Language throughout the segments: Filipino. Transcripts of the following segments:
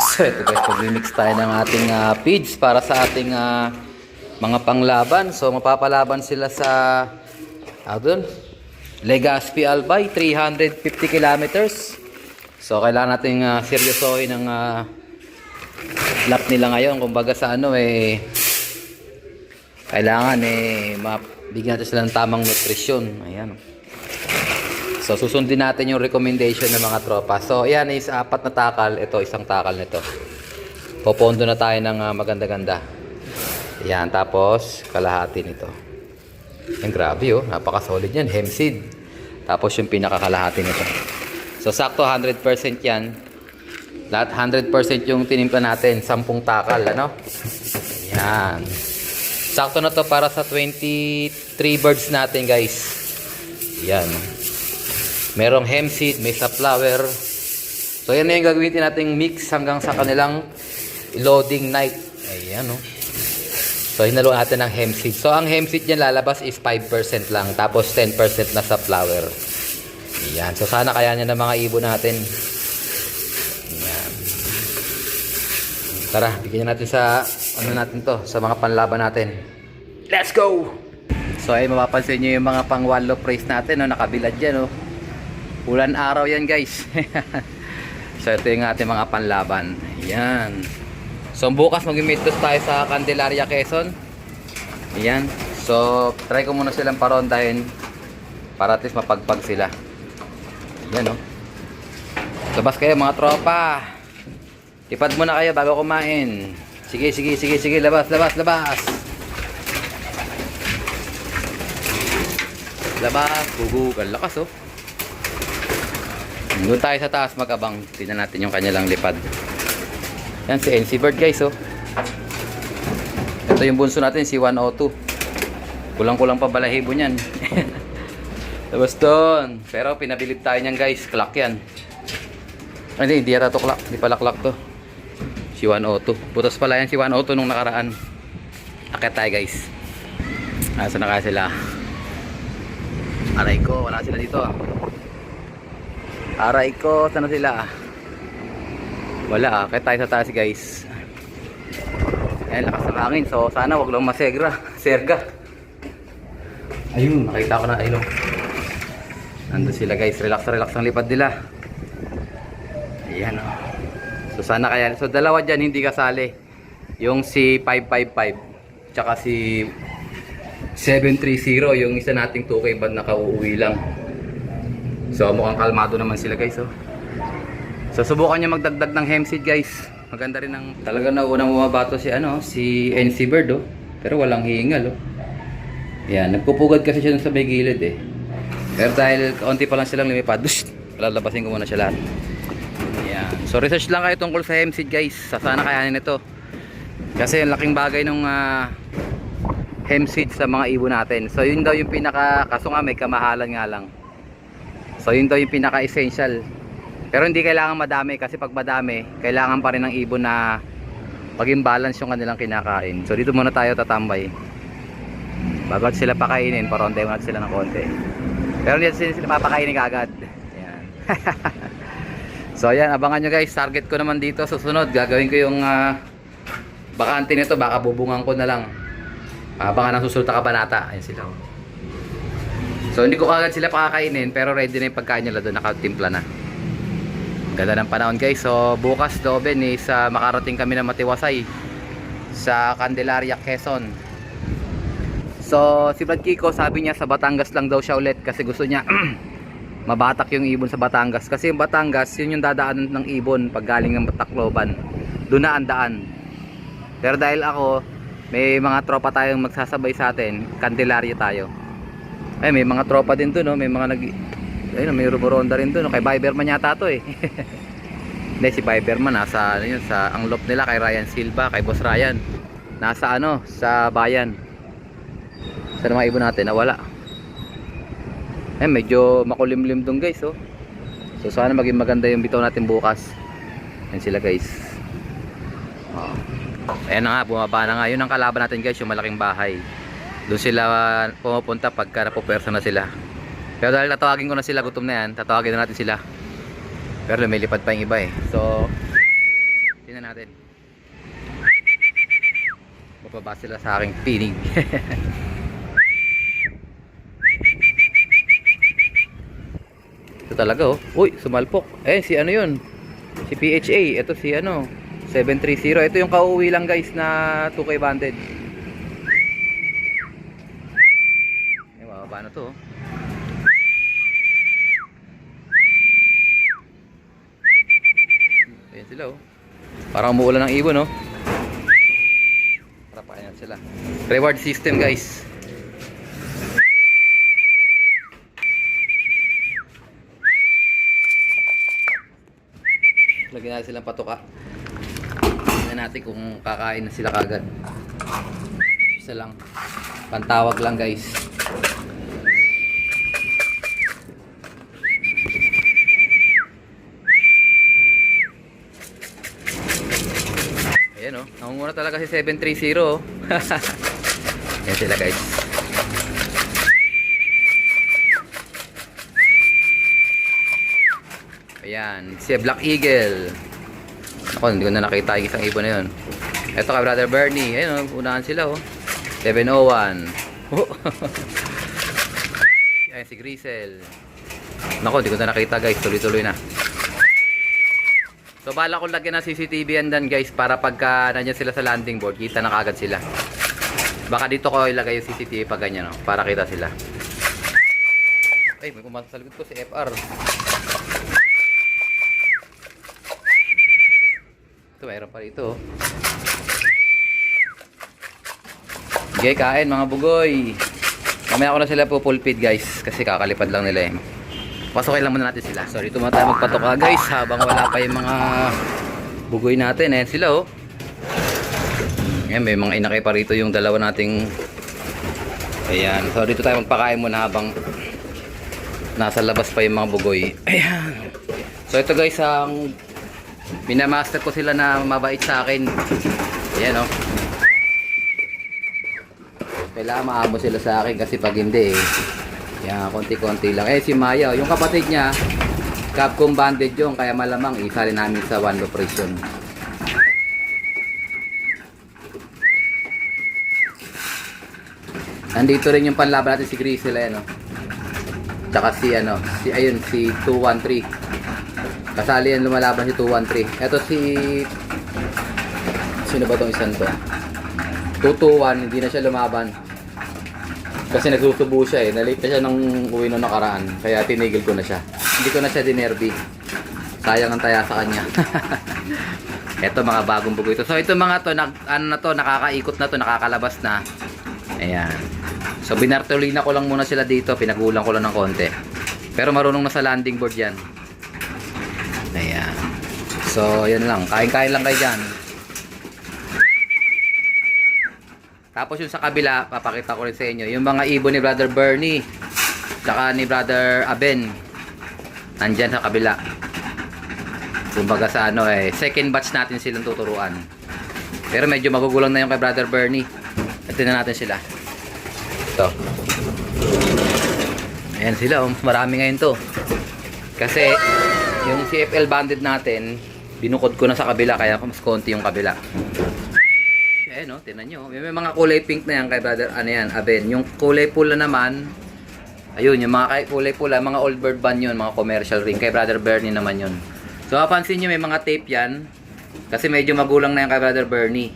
So ito guys, mag-remix tayo ng ating feeds para sa ating mga panglaban. So mapapalaban sila sa doon, Legazpi Albay, 350 kilometers. So kailangan natin seryosohin ng lap nila ngayon. Kumbaga sa ano kailangan mabigyan natin sila ng tamang nutrisyon. Ayan. So susundin natin yung recommendation ng mga tropa. So ayan is 4 na takal. Ito isang takal nito. Popondo na tayo ng maganda-ganda. Ayan, tapos kalahati nito. Ang grabe oh, napaka-solid yan, hemp seed. Tapos yung pinakakalahati nito. So sakto 100% yan. Lahat 100% yung tinimpla natin, 10 takal, ano? Ayan. Sakto na to para sa 23 birds natin, guys. Ayan. Merong hemp seed, may safflower. So yan na yung gagawin nating mix hanggang sa kanilang loading night. Ayan oh. So hinalo natin ng hemp seed. So ang hemp seed niyan lalabas is 5% lang. Tapos 10% na safflower. Ayan. So sana kaya niya ng mga ibon natin. Ayan. Tara, bigyan natin sa ano natin to, sa mga panlaban natin. Let's go! So ay mapapansin niyo yung mga pang wildlife praise natin, no, nakabilad yan oh. Ulan araw yan guys. So ito yung ating mga panlaban. Ayan. So bukas mag-meet tayo sa Candelaria, Quezon. Ayan. So try ko muna silang parondahin para at least mapagpag sila. Ayan o. Labas kayo mga tropa. Tipad muna kayo bago kumain. Sige, sige, sige, sige. Labas, labas, labas. Labas. Gugug. Ang lakas oh. Doon tayo sa taas mag-abang. Tingnan natin yung kanilang lipad. Yan si NC Bird guys oh. Ito yung bunso natin si 102. Kulang-kulang pa balahibo niyan. Tapos doon. Pero pinabilib tayo niyan guys. Clock yan. Ay, hindi yata to clock. Hindi pala clock to. Si 102. Butas pala yan si 102 nung nakaraan. Akit tayo guys. Saan na kaya sila? Aray ko. Wala sila dito ah. Aray ko, sana sila? Wala kaya tayo sa taas guys. Ayan, lakas ng hangin. So sana wag lang masegra. Serga. Ayun, nakita ko na. Ayun. Nandun sila guys. Relax na relax ang lipad nila. Ayan o. So sana kaya. So dalawa dyan hindi kasali. Yung si 555 tsaka si 730. Yung isa nating 2K band nakauuwi lang. So mukhang kalmado naman sila guys oh. So subukan niyo magdagdag ng hemp seed guys. Maganda rin ang talaga na unang bumabato si si NC Bird oh. Pero walang hingal oh. Yan, nagpupugad kasi siya sa may gilid eh. Pero dahil kaunti pa lang silang lumipad, lalabasin ko muna siya lahat. Yan. So research lang kayo tungkol sa hemp seed guys. Sana kayanin ito. Kasi ang laking bagay nung hemp seed sa mga ibon natin. So yun daw yung pinaka, kaso nga may kamahalan nga lang. So yun daw yung pinaka-essential. Pero hindi kailangan madami kasi pag madami, kailangan pa rin ng ibon na maging balance yung kanilang kinakain. So dito muna tayo tatambay. Bago sila pakainin, paronday muna sila ng konti. Pero hindi sila papakainin kaagad. Ayan. So ayan, abangan nyo guys. Target ko naman dito susunod. Gagawin ko yung bakante nito. Baka bubungan ko na lang. Abangan ang susunod na kabanata. Ayan sila. So hindi ko agad sila pakakainin pero ready na yung pagkain nila doon, nakatimpla na. Ganda ng panahon guys. So bukas Doben is makarating kami ng Matiwasay sa Candelaria, Quezon. So si Brad Kiko sabi niya sa Batangas lang daw siya ulit kasi gusto niya mabatak yung ibon sa Batangas. Kasi yung Batangas yun yung dadaanan ng ibon pag galing ng Tacloban. Doon na ang daan. Pero dahil ako may mga tropa tayong magsasabay sa atin, Candelaria tayo. Ay, may mga tropa din to no, may mga ayun, may rumoronda rin to no, kay Viberman yata to eh. Hindi, si Viberman nasa yun, sa anglop nila kay Ryan Silva, kay Boss Ryan. Nasa sa bayan. Sa mga ibon natin nawala. Eh, medyo makulimlim dun guys oh. So sana maging maganda yung bitaw natin bukas. Yan sila guys. Oh. Ayan na nga, bumaba na nga. Yun ang kalaban natin guys, yung malaking bahay. Doon sila pumupunta pagka napupersa na sila. Pero dahil tatawagin ko na sila, gutom na yan, tatawagin na natin sila. Pero lumilipad pa yung iba eh. So Tingnan natin. Mapaba sila sa aking pinig. Ito talaga oh. Uy, sumalpok. Eh, si ano yun? Si PHA. Ito si ano, 730. Ito yung kauuwi lang guys na 2K banded. Eh, mababa na to oh. Ayan sila oh. Parang umuulan ng ibon oh. Para pakainat sila. Reward system guys. Lagyan natin silang patuka. Tingnan natin kung kakain na sila kagad. Isa lang. Pantawag lang guys. Ayan o. Nangunguna talaga si 730 oh. Ayan sila guys. Ayan, si Black Eagle. Ako, hindi ko na nakita yung isang ibon na yun. Ito kay Brother Bernie. Ayun, unahan sila oh. 701. Oh. Ayan, si Grisel. Nako, hindi ko na nakita guys. Tuloy-tuloy na. So, bala ko lagyan ng CCTV yan dan guys. Para pagka nandiyan sila sa landing board, kita na kagad sila. Baka dito ko ilagay yung CCTV pag ganyan oh, para kita sila. Ay, may kumasok sa likod ko si FR. Ito, mayroon pa rito. Okay, kain mga bugoy. Mamaya ko na sila pupulpit guys. Kasi kakalipad lang nila eh. Pasukin lang muna natin sila. So dito muna tayo magpatoka guys. Habang wala pa yung mga bugoy natin. Ayan sila oh. Ayan, may mga inakay pa rito yung dalawa nating. Ayan. So dito tayo magpakain muna habang nasa labas pa yung mga bugoy. Ayan. So ito guys ang minamaster ko sila na mabait sa akin. Ayan o. Kailangan maamo sila sa akin kasi pag hindi eh. Yan, konti-konti lang. Eh si Maya, yung kapatid niya, Capcom banded yun. Kaya malamang isali namin sa one operation. Nandito rin yung panlaban natin si Grisel eh, no? Tsaka si ano, si 213. Kasali yan lumalaban si 213. Ito si sino ba tong isang to? 221, hindi na siya lumaban. Kasi nagsusubo siya eh. Nalate na siya nung uwi nung nakaraan. Kaya tinigil ko na siya. Hindi ko na siya dinerby. Sayang ang taya sa kanya. Ito mga bagong bugoy ito. So ito mga to, ano na to, nakakaikot na to, nakakalabas na. Ayan. So binartolina ko lang muna sila dito. Pinagulang ko lang ng konti. Pero marunong na sa landing board yan. Ayan. So, yan lang. Kain-kain lang kayo dyan. Tapos yung sa kabila, papakita ko rin sa inyo. Yung mga ibon ni Brother Bernie. Tsaka ni Brother Aben. Nandyan sa kabila. Kumbaga sa ano eh. Second batch natin silang tuturuan. Pero medyo magugulang na yung kay Brother Bernie. Tignan natin sila. Ito. Ayan sila. Oh. Marami ngayon to. Kasi yung CFL banded natin, binukod ko na sa kabila kaya mas konti yung kabila. Eh no, tingnan nyo. May mga kulay pink na yan kay Brother, ano yan, Aben. Yung kulay pula naman, ayun, yung mga kulay pula, mga old bird band yun, mga commercial ring. Kay Brother Bernie naman yun. So, mapansin nyo, may mga tape yan. Kasi medyo magulang na yan kay Brother Bernie.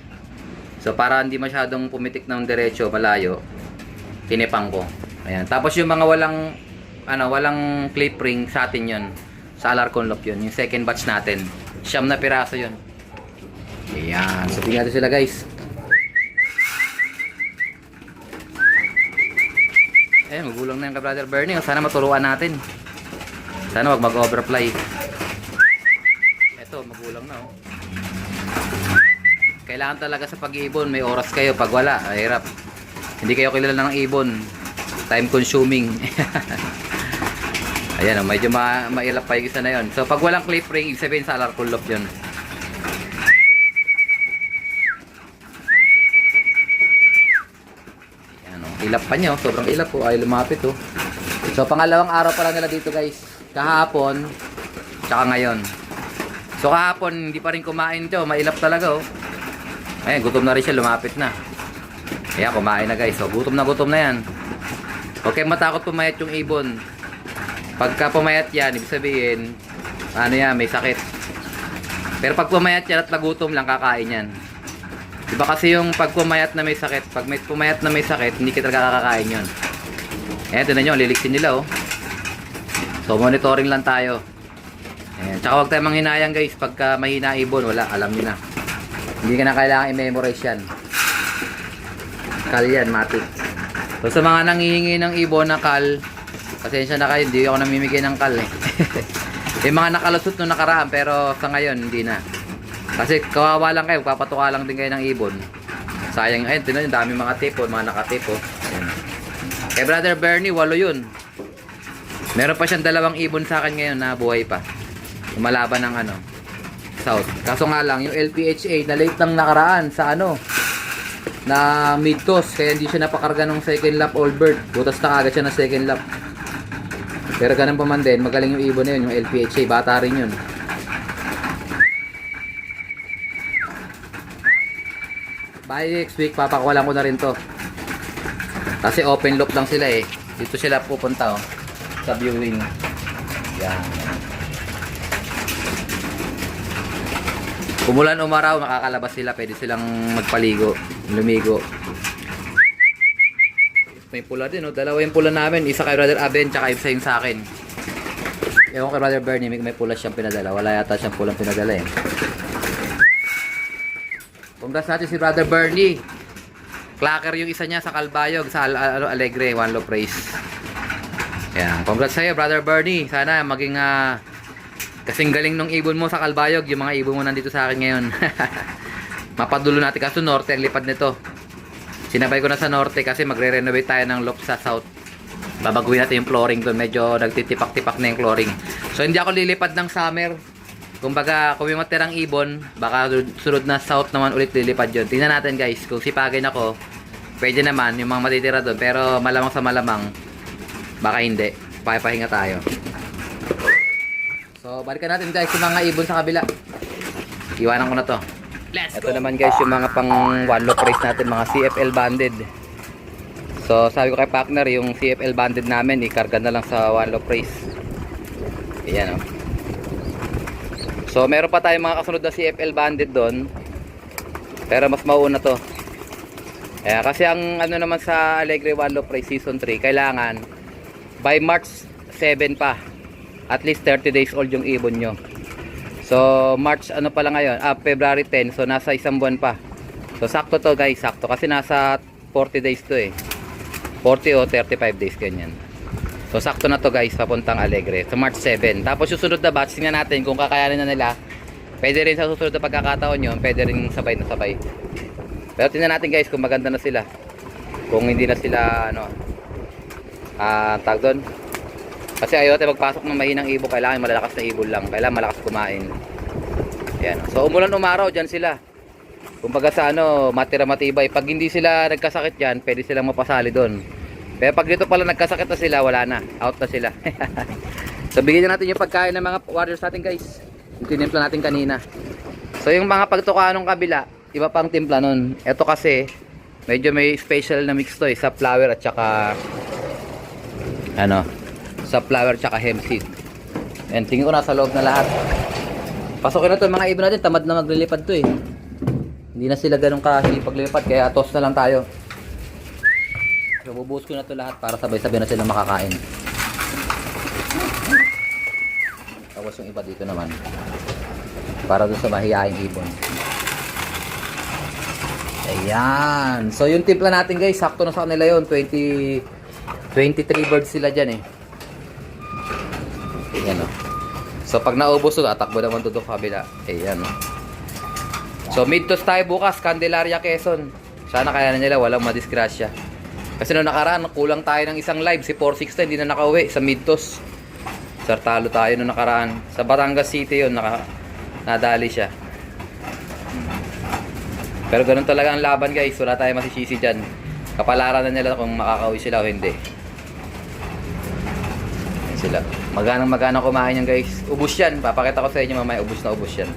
So, para hindi masyadong pumitik ng diretso, malayo, tinipang ko. Ayan. Tapos yung mga walang clip ring, sa atin yun. Sa Alarcon Lock yun. Yung second batch natin. 9 na piraso yun. Ayan. So, tingnan natin sila guys. Ayan, magulang na yung kay Brother Bernie. Sana maturuan natin. Sana wag mag-overfly. Eto, magulang na oh. Kailangan talaga sa pag-iibon, may oras kayo. Pag wala, hirap. Hindi kayo kilala ng ibon. Time consuming. Ayan, medyo mailap pa yung isa na yun. So, pag walang clip ring, ibig sabihin sa Alarcon Lock yun. Ayan, ilap pa niya. Sobrang ilap po. Ay, lumapit oh. So, pangalawang araw pa lang nila dito guys. Kahapon, tsaka ngayon. So kahapon, hindi pa rin kumain to. Mailap talaga, oh. Ayan, gutom na rin siya. Lumapit na. Ayan, kumain na guys. So, gutom na yan. Huwag kayong matakot pumayat yung ibon. Pagka pumayat yan, ibig sabihin, ano yan, may sakit. Pero pag pumayat yan at nagutom lang, kakain yan. Diba kasi yung pag pumayat na may sakit, pag may pumayat na may sakit, hindi kita kakakain yun. Ayan, tinan nyo, liliksin nila, oh. So, monitoring lang tayo. Ayan. Tsaka huwag tayong manghinayang guys, pagka mahina ibon, wala, alam nyo na. Hindi ka na kailangan i-memorize yan. Kal yan, matik. So, sa mga nangihingi ng ibon na kal, pasensya na kayo, hindi ako namimigay ng kal eh. Yung mga nakalusot nung nakaraan, pero sa ngayon, hindi na. Kasi kawawa lang kayo, papatuka lang din kayo ng ibon. Sayang, ayun, tinan yung dami mga tipo, mga nakatipo. Ayan. Kay Brother Bernie, 8 yun. Meron pa siyang 2 ibon sa akin ngayon na buhay pa. Umalaban ng ano, South. Kaso nga lang, yung LPHA, na late lang nakaraan sa ano, na mid-toss, kaya hindi siya napakarga ng second lap all bird. Butas na kagad siya na second lap. Pero ganun pa man din, magaling yung ibon na yun, yung LPHA, bata rin yun. By next week, papakawalan ko na rin to. Kasi open loop lang sila eh. Dito sila pupunta, oh, sa viewing. Yan. Kumulan umaraw, makakalabas sila, pwede silang magpaligo, lumigo. May pula din, oh. 2 yung pula namin, isa kay Brother Aben, tsaka isa yung sa akin. Ewan kay Brother Bernie, may pula siyang pinadala. Wala yata siyang pulang pinadala eh. Congrats natin si Brother Bernie. Clacker yung isa niya sa Calbayog, sa Alegre, One Low Praise. Yan, congrats sa'yo Brother Bernie. Sana maging kasing galing nung ibon mo sa Calbayog, yung mga ibon mo nandito sa akin ngayon. Mapadulo natin, kaso norte ang lipad nito. Sinabay ko na sa norte kasi magre-renovate tayo ng loft sa south. Babaguhin natin yung flooring doon, medyo nagtitipak-tipak na yung flooring. So hindi ako lilipad ng summer. Kumbaga, kung may matirang ibon, baka sunod na south naman ulit lilipad yun. Tingnan natin guys, kung sipagin ako, pwede naman yung mga matitira doon. Pero malamang sa malamang, baka hindi. Papahinga tayo. So, balikan natin guys yung mga ibon sa kabila. Iwanan ko na to. Ito naman guys yung mga pang one low price natin, mga CFL banded. So, sabi ko kay partner, yung CFL banded namin, ikarga na lang sa one low price. Ayan o. So, meron pa tayong mga kasunod na CFL banded doon. Pero mas mauna to. Kasi ang ano naman sa Alegre One Low Price Season 3, kailangan by March 7 pa. At least 30 days old yung ibon nyo. So, March ano pala ngayon? February 10. So, nasa isang buwan pa. So, sakto to guys. Sakto. Kasi nasa 40 days to eh. 40 o 35 days ganyan. So, sakto na to guys. Papuntang Alegre. So, March 7. Tapos, yung sunod na batch, tingnan natin kung kakayanin na nila. Pwede rin sa susunod na pagkakataon yun. Pwede rin sabay na sabay. Pero tingnan natin guys kung maganda na sila. Kung hindi na sila, ano, tag doon. Kasi ayaw natin magpasok ng mahinang ibon. Kailangan malalakas na ibon lang. Kailangan malakas kumain. Yan. So umulan umaraw, dyan sila. Kumbaga sa ano, matira-matibay. Pag hindi sila nagkasakit dyan, pwede silang mapasali doon. Pero pag dito pala nagkasakit na sila, wala na. Out na sila. So bigyan natin yung pagkain ng mga warriors natin guys. Yung tinimpla natin kanina. So yung mga pagtuka ng kabila, iba pang timpla nun. Ito kasi, medyo may special na mix to eh. Sa flower at saka ano, sa flower tsaka hemp seed. And tingin ko nasa loob na lahat. Pasokin na to mga ibon natin, tamad na maglilipad to eh. Hindi na sila ganun paglilipad, kaya toss na lang tayo. So bubuhos ko na to lahat para sabay-sabay na sila makakain. Tapos yung iba dito naman, para dun sa mahihaing ibon. Ayan. So yung timpla natin guys, sakto na sa kanila yun. 23 birds sila dyan eh. Ayan o. So pag naubos ito, atakbo naman ito sa kabila. Ayan o. So mid-toss tayo bukas, Candelaria, Quezon. Sana kaya na nila, walang madisgrasya. Kasi noong nakaraan, kulang tayo ng isang live. Si 460 hindi na nakauwi sa mid-toss. Sartalo tayo noong nakaraan. Sa Batangas City yun, nadali siya. Pero ganun talaga ang laban guys. Wala tayo masisisi dyan. Kapalaran na nila kung makakauwi sila o hindi. Ayan sila. Maganang kumain yan guys. Ubus yan. Papakita ko sa inyo mamaya. Ubus na ubus yan.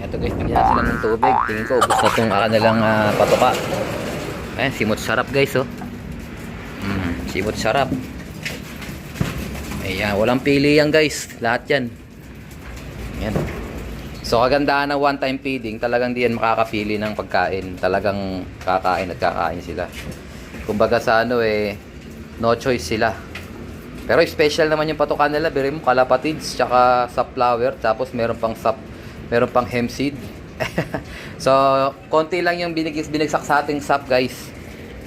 Ito guys, bigyan sila ng tubig. Tingin ko ubus na itong kanilang patoka. Ayan, simot sarap guys oh. Simot sarap. Ayan, walang pili yan guys. Lahat yan. Ayan. So kagandahan ng one time feeding, talagang di yan makakapili ng pagkain. Talagang kakain at kakain sila. Kumbaga sa ano no choice sila. Pero special naman yung patukan nila. Biri mo kalapatids, tsaka safflower, tapos meron pang hemp seed. So konti lang yung binigsak sa ating sap guys.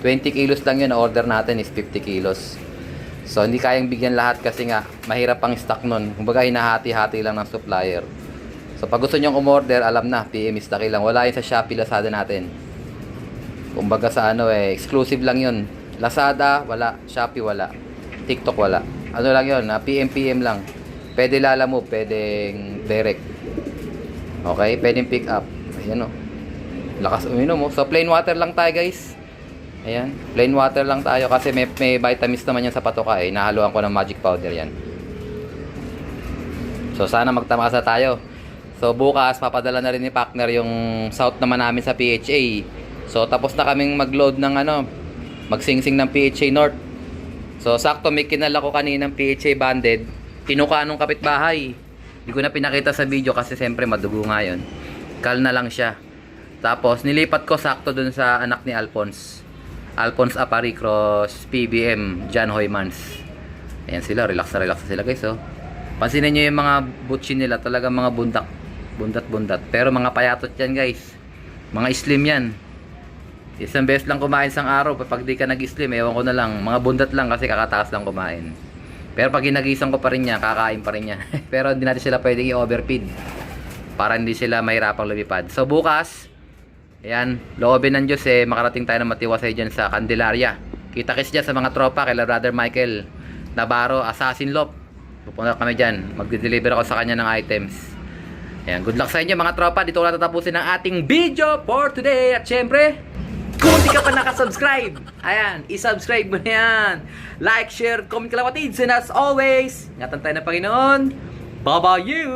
20 kilos lang yun, order natin is 50 kilos. So hindi kayang bigyan lahat kasi nga mahirap pang stock nun. Kumbaga hinahati-hati lang ng supplier. So pag gusto nyong umorder, alam na, PM Istaki lang. Wala yun sa Shopee, Lazada natin. Kumbaga sa exclusive lang yun. Lazada, wala. Shopee, wala. TikTok, wala. Ano lang yun, PM lang. Pwede Lalamove, pwedeng direct. Okay, pwedeng pick up. Ayan o. Lakas uminom mo. So plain water lang tayo guys. Ayan, plain water lang tayo kasi may vitamins naman yan sa patoka Nahaluan ko ng magic powder yan. So sana magtamasa tayo. So bukas papadala na rin ni partner yung south naman namin sa PHA. So tapos na kaming mag-load ng magsingsing ng PHA North. So sakto may kinala ko kaninang PHA banded. Pinuka nung kapitbahay. Hindi ko na pinakita sa video kasi siyempre madugo nga yun. Kal na lang siya. Tapos nilipat ko sakto dun sa anak ni Alphonse Aparicross PBM John Hoymans. Ayan sila, relax na sila guys oh. Pansinin nyo yung mga butchin nila, talagang mga bundat. Pero mga payatot yan guys. Mga slim yan. Isang beses lang kumain sang araw. Pag di ka nag-slim, ewan ko na lang. Mga bundat lang kasi kakataas lang kumain. Pero pag ginagisang ko pa rin niya, kakain pa rin niya. Pero hindi natin sila pwedeng i-overfeed. Para hindi sila mahirapang lumipad. So bukas, ayan, loobin ng Diyos makarating tayo ng matiwasay dyan sa Candelaria. Kita-kits dyan sa mga tropa, kay Brother Michael Navarro, Assassin Lop. Pupunta kami dyan. Magde-deliver ako sa kanya ng items. Ayan, good luck sa inyo mga tropa. Dito ko natatapusin ang ating video for today. At syempre, kung hindi ka pa nakasubscribe, ayan, isubscribe mo na yan. Like, share, comment kalawatids. And as always, ingatan tayo ng Panginoon. Bye-bye you!